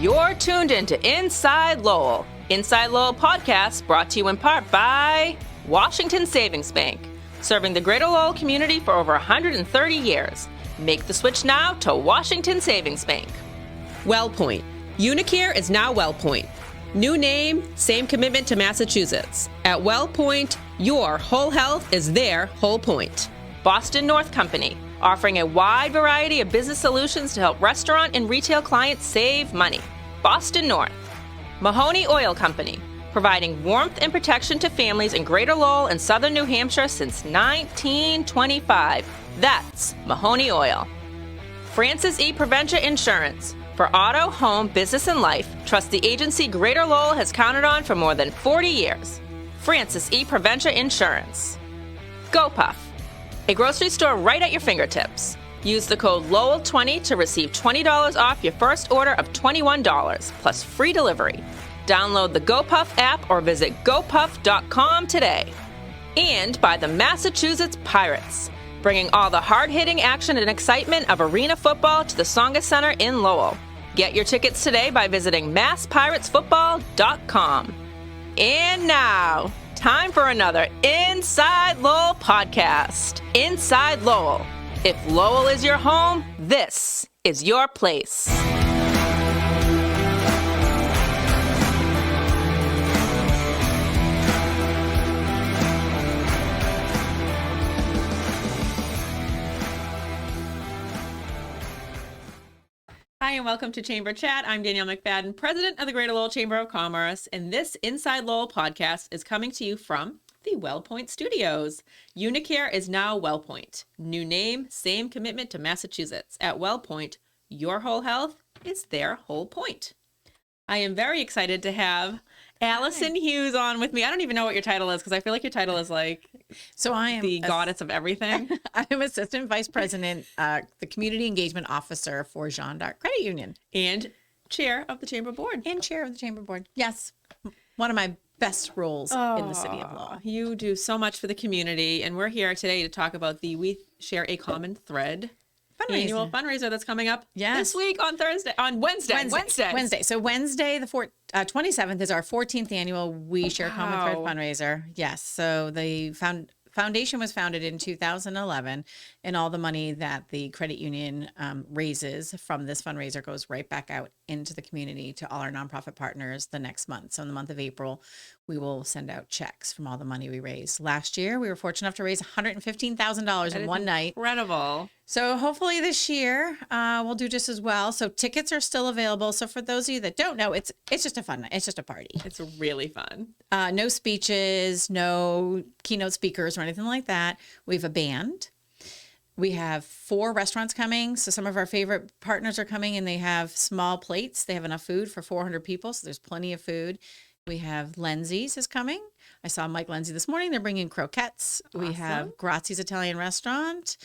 You're tuned into Inside Lowell. Inside Lowell podcast brought to you in part by Washington Savings Bank, serving the greater Lowell community for over 130 years. Make the switch now to Washington Savings Bank. WellPoint. Unicare is now WellPoint. New name, same commitment to Massachusetts. At WellPoint, your whole health is their whole point. Boston North Company, offering a wide variety of business solutions to help restaurant and retail clients save money. Boston North. Mahoney Oil Company, providing warmth and protection to families in Greater Lowell and Southern New Hampshire since 1925. That's Mahoney Oil. Francis E. Preventia Insurance. For auto, home, business, and life, trust the agency Greater Lowell has counted on for more than 40 years. Francis E. Preventia Insurance. GoPuff. A grocery store right at your fingertips. Use the code Lowell20 to receive $20 off your first order of $21, plus free delivery. Download the GoPuff app or visit gopuff.com today. And by the Massachusetts Pirates, bringing all the hard-hitting action and excitement of arena football to the Tsonga Center in Lowell. Get your tickets today by visiting masspirates.football.com. And now, time for another Inside Lowell podcast. Inside Lowell. If Lowell is your home, this is your place. Hi, and welcome to Chamber Chat. I'm Danielle McFadden, president of the Greater Lowell Chamber of Commerce, and this Inside Lowell podcast is coming to you from the WellPoint Studios. Unicare is now WellPoint. New name, same commitment to Massachusetts. At WellPoint, your whole health is their whole point. I am very excited to have Alison Hughes on with me. I don't even know what your title is because I feel like your title is like I am the goddess of everything. I am Assistant Vice President, the Community Engagement Officer for Jeanne Credit Union. And Chair of the Chamber Board. And Chair of the Chamber Board. Yes. One of my best roles in the city of Lowell. You do so much for the community, and we're here today to talk about the We Share a Common Thread annual fundraiser that's coming up this week on Wednesday. So Wednesday, the 27th is our 14th annual We Share a Common Thread fundraiser. Yes. So the foundation was founded in 2011, and all the money that the credit union raises from this fundraiser goes right back out into the community to all our nonprofit partners the next month. So in the month of April, we will send out checks from all the money we raised. Last year, we were fortunate enough to raise $115,000 in one night. Incredible. So hopefully this year we'll do just as well. So tickets are still available. So for those of you that don't know, it's just a fun night. It's just a party. It's really fun. No speeches, no keynote speakers or anything like that. We have a band. We have 4 restaurants coming. So some of our favorite partners are coming, and they have small plates. They have enough food for 400 people. So there's plenty of food. We have Lindsay's is coming. I saw Mike Lindsay this morning. They're bringing croquettes. Awesome. We have Grazzi's Italian Restaurant.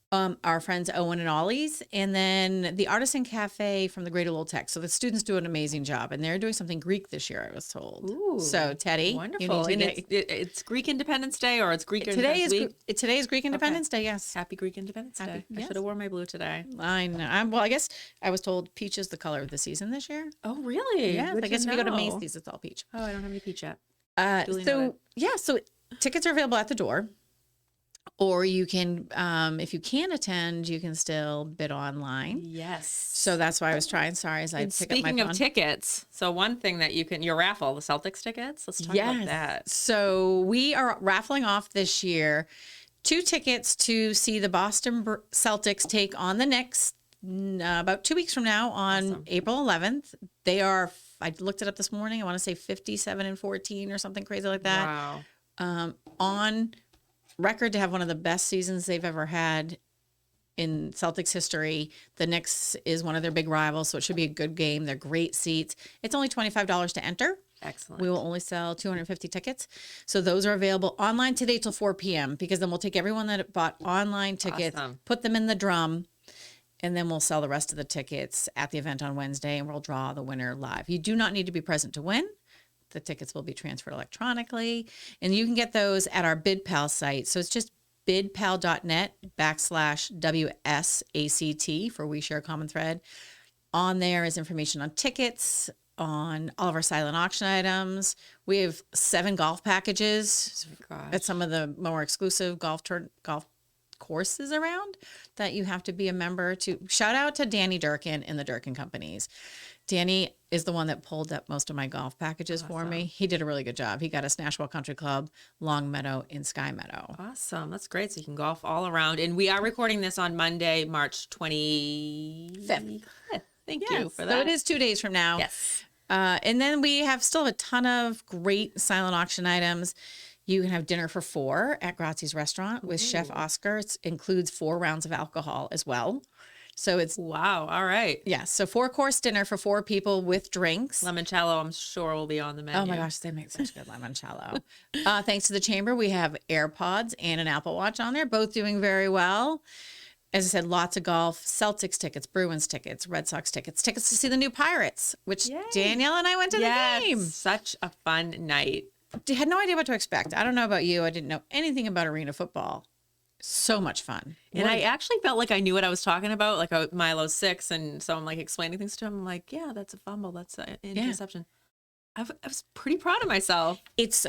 Our friends Owen and Ollie's, and then the Artisan Cafe from the Greater Lowell Tech. So the students do an amazing job, and they're doing something Greek this year, I was told. Ooh, so Teddy, wonderful. And it's Greek Independence Day, or it's Greek Independence Week? Today is Greek Independence Day, yes. Happy Greek Independence Day. Yes. I should have worn my blue today. I know. Well, I guess I was told peach is the color of the season this year. Oh, really? Yeah. I guess if you go to Macy's, it's all peach. Oh, I don't have any peach yet. So tickets are available at the door. Or you can, if you can't attend, you can still bid online. Yes. So that's why I was trying. Sorry, as I pick up my phone. Speaking of tickets, so one thing that your raffle, the Celtics tickets, let's talk about that. So we are raffling off this year 2 tickets to see the Boston Celtics take on the Knicks about 2 weeks from now on April 11th. They are, I looked it up this morning, I want to say 57-14 or something crazy like that. Wow. On record to have one of the best seasons they've ever had in Celtics history. The Knicks is one of their big rivals, so it should be a good game. They're great seats. It's only $25 to enter. Excellent. We will only sell 250 tickets. So those are available online today till 4 p.m. because then we'll take everyone that bought online tickets, put them in the drum, and then we'll sell the rest of the tickets at the event on Wednesday, and we'll draw the winner live. You do not need to be present to win. The tickets will be transferred electronically, and you can get those at our BidPal site. So it's just bidpal.net/WSACT for We Share a Common Thread. On there is information on tickets, on all of our silent auction items. We have 7 golf packages at some of the more exclusive golf courses around that you have to be a member to. Shout out to Danny Durkin and the Durkin Companies. Danny is the one that pulled up most of my golf packages for me. He did a really good job. He got us Nashville Country Club, Long Meadow, and Sky Meadow. Awesome. That's great. So you can golf all around. And we are recording this on Monday, March 25th. Thank you for that. So it is 2 days from now. Yes. And then we still have a ton of great silent auction items. You can have dinner for 4 at Grazzi's restaurant with Chef Oscar. It includes 4 rounds of alcohol as well. So it's wow. All right. yes. So 4-course dinner for 4 people with drinks. Limoncello, I'm sure, will be on the menu. Oh my gosh, they make such good limoncello. Thanks to the chamber, we have AirPods and an Apple Watch on there, both doing very well. As I said, lots of golf, Celtics tickets, Bruins tickets, Red Sox tickets, tickets to see the new Pirates, which Yay. Danielle and I went to the game. Such a fun night. Had no idea what to expect. I don't know about you. I didn't know anything about arena football. So much fun. And I actually felt like I knew what I was talking about. Like Milo's 6, and so I'm like explaining things to him. I'm like, yeah, that's a fumble. That's an interception. I was pretty proud of myself. It's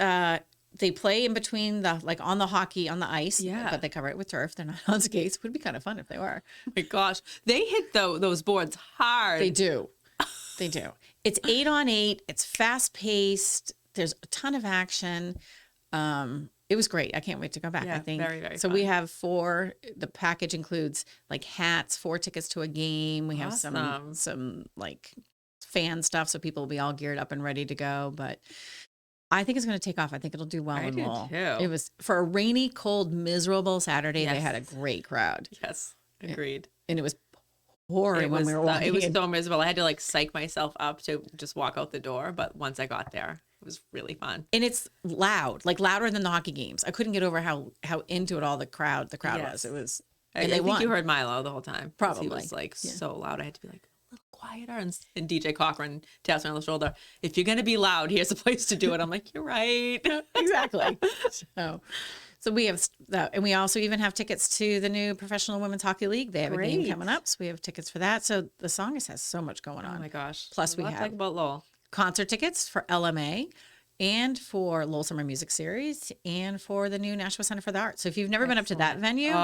they play in between on the hockey on the ice. Yeah. But they cover it with turf. They're not on skates. Would be kind of fun if they were. Oh my gosh. They hit those boards hard. They do. They do. It's 8-on-8. It's fast paced. There's a ton of action. It was great. I can't wait to go back. Yeah, I think very, very so. fun. We have 4. The package includes like hats, 4 tickets to a game. We have some like fan stuff, so people will be all geared up and ready to go. But I think it's going to take off. I think it'll do well in Lowell. It was for a rainy, cold, miserable Saturday. They had a great crowd. Yes, agreed. And it was pouring when we were walking. It was so miserable. I had to like psych myself up to just walk out the door. But once I got there, it was really fun. And it's loud, like louder than the hockey games. I couldn't get over how into it all the crowd was. It was. And I think you heard Milo the whole time. Probably. He was like so loud. I had to be like a little quieter. And DJ Cochran taps me on the shoulder. If you're going to be loud, here's a place to do it. I'm like, you're right. Exactly. So we have that. And we also even have tickets to the new Professional Women's Hockey League. They have a game coming up. So we have tickets for that. So the Songus has so much going on. Oh my gosh. Plus we have talk about Lowell. Concert tickets for LMA and for Lowell Summer Music Series and for the new Nashville Center for the Arts. So if you've never been up to that venue,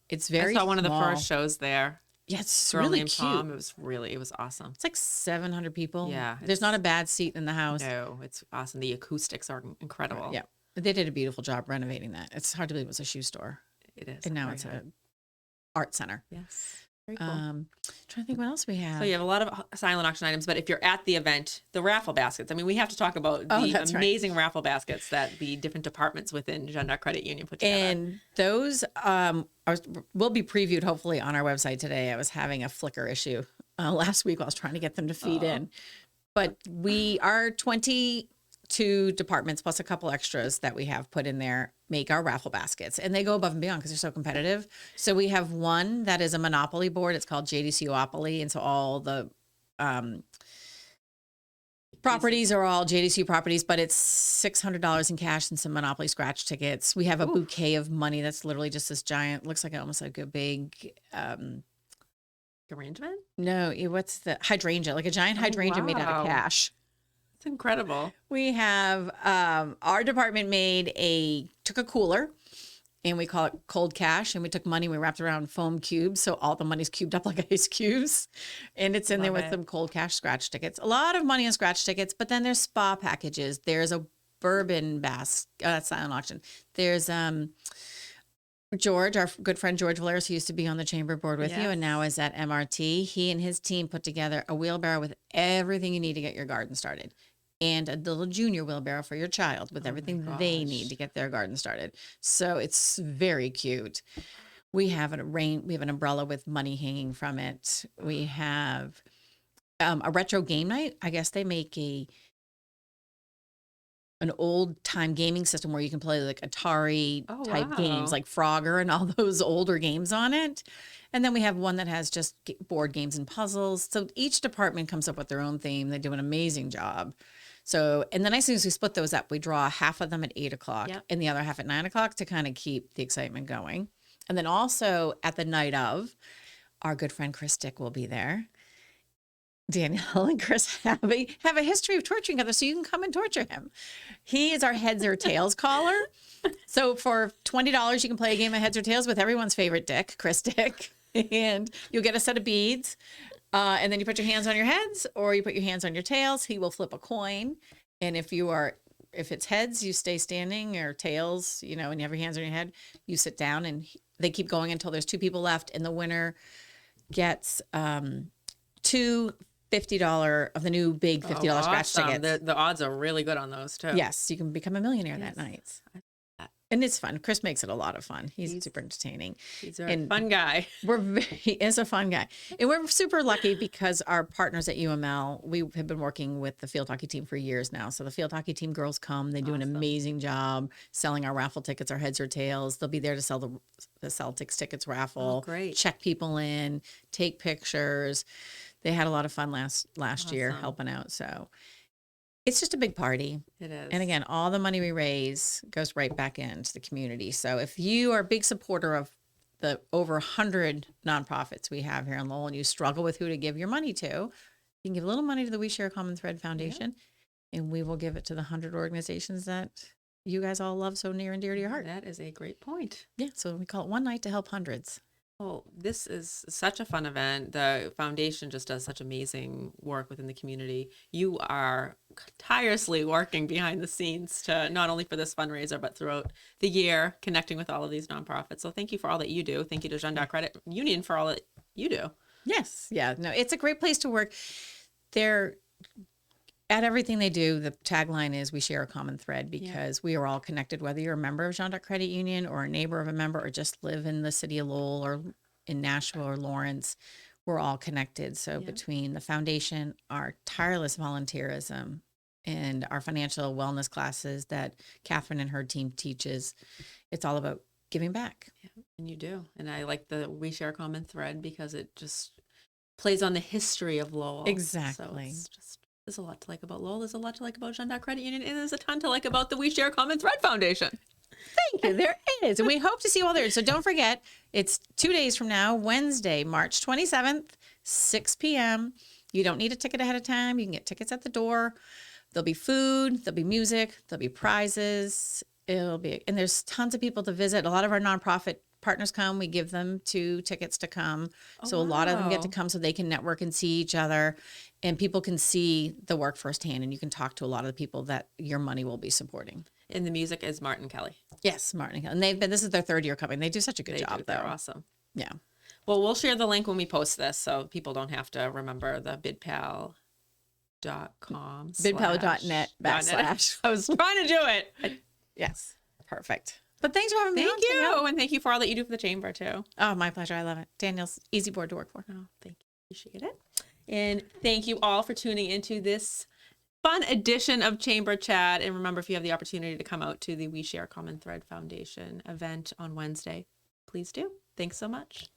it's very I saw one of the small. first shows there. Yeah, it's Girl really Named cute. Tom. It was awesome. It's like 700 people. Yeah. There's not a bad seat in the house. No, it's awesome. The acoustics are incredible. Yeah. They did a beautiful job renovating that. It's hard to believe it was a shoe store. It is. And now it's an art center. Yes. Very cool. Trying to think what else we have. So you have a lot of silent auction items, but if you're at the event, the raffle baskets. I mean, we have to talk about the amazing raffle baskets that the different departments within Jeanne Credit Union put together. And those will be previewed hopefully on our website today. I was having a Flickr issue last week while I was trying to get them to feed in. But we are 22 departments plus a couple extras that we have put in there make our raffle baskets, and they go above and beyond because they're so competitive. So we have one that is a Monopoly board. It's called JDC-opoly, and so all the properties are all JDC properties, but it's $600 in cash and some Monopoly scratch tickets. We have a bouquet of money that's literally just this giant, looks like almost like a big arrangement. No, what's the hydrangea? Like a giant hydrangea made out of cash. It's incredible. We have our department took a cooler and we call it cold cash, and we took money, we wrapped around foam cubes, so all the money's cubed up like ice cubes, and it's in there with some cold cash scratch tickets. A lot of money on scratch tickets, but then there's spa packages. There's a bourbon that's silent auction. There's George, our good friend George Valeris, who used to be on the chamber board with you and now is at MRT. He and his team put together a wheelbarrow with everything you need to get your garden started, and a little junior wheelbarrow for your child with everything they need to get their garden started. So it's very cute. We have we have an umbrella with money hanging from it. We have a retro game night. I guess they make an old time gaming system where you can play like Atari type games like Frogger and all those older games on it. And then we have one that has just board games and puzzles. So each department comes up with their own theme. They do an amazing job. So, and the nice thing is we split those up. We draw half of them at 8:00 and the other half at 9:00 to kind of keep the excitement going. And then also at the night of, our good friend Chris Dick will be there. Danielle and Chris have a history of torturing each other, so you can come and torture him. He is our heads or tails caller. So for $20, you can play a game of heads or tails with everyone's favorite Dick, Chris Dick, and you'll get a set of beads. And then you put your hands on your heads, or you put your hands on your tails. He will flip a coin, and if it's heads, you stay standing, or tails, and you have your hands on your head, you sit down, and they keep going until there's 2 people left, and the winner gets two $50 of the new big $50 scratch tickets. The odds are really good on those too. Yes, you can become a millionaire that night. And it's fun. Chris makes it a lot of fun. He's super entertaining. He's a fun guy. He is a fun guy. And we're super lucky because our partners at UML, we have been working with the field hockey team for years now. So the field hockey team girls come. They do an amazing job selling our raffle tickets, our heads or tails. They'll be there to sell the Celtics tickets raffle. Oh, great. Check people in, take pictures. They had a lot of fun last year helping out. So it's just a big party. It is. And again, all the money we raise goes right back into the community. So if you are a big supporter of the over 100 nonprofits we have here in Lowell, and you struggle with who to give your money to, you can give a little money to the We Share a Common Thread Foundation, and we will give it to the 100 organizations that you guys all love so near and dear to your heart. That is a great point. Yeah, so we call it One Night to Help Hundreds. Oh, this is such a fun event. The foundation just does such amazing work within the community. You are tirelessly working behind the scenes to not only for this fundraiser, but throughout the year, connecting with all of these nonprofits. So thank you for all that you do. Thank you to Jeanne Credit Union for all that you do. Yes. Yeah. No, it's a great place to work. They're at everything they do. The tagline is "We share a common thread," because we are all connected, whether you're a member of Jeanne Credit Union or a neighbor of a member, or just live in the city of Lowell or in Nashville or Lawrence. We're all connected. So between the foundation, our tireless volunteerism, and our financial wellness classes that Catherine and her team teaches, it's all about giving back. Yeah, and you do. And I like the We Share a Common Thread because it just plays on the history of Lowell. Exactly. So it's just, there's a lot to like about Lowell. There's a lot to like about Jeanne Credit Union. And there's a ton to like about the We Share a Common Thread Foundation. Thank you. There is. And we hope to see you all there. So don't forget, it's 2 days from now, Wednesday, March 27th, 6 p.m. You don't need a ticket ahead of time. You can get tickets at the door. There'll be food, there'll be music, there'll be prizes. And there's tons of people to visit. A lot of our nonprofit partners come. We give them 2 tickets to come. So a lot of them get to come so they can network and see each other, and people can see the work firsthand, and you can talk to a lot of the people that your money will be supporting. And the music is Martin Kelly. Yes, Martin Kelly. And this is their 3rd year coming. They do such a good job, though. They're awesome. Yeah. Well, we'll share the link when we post this so people don't have to remember the bidpal.com. Bidpal.net / I was trying to do it. Yes. Perfect. But thanks for having me on. Thank you. And thank you for all that you do for the chamber, too. Oh, my pleasure. I love it. Danielle's easy board to work for. Oh, thank you. Appreciate it. And thank you all for tuning into this fun edition of Chamber Chat. And remember, if you have the opportunity to come out to the We Share Common Thread Foundation event on Wednesday, please do. Thanks so much.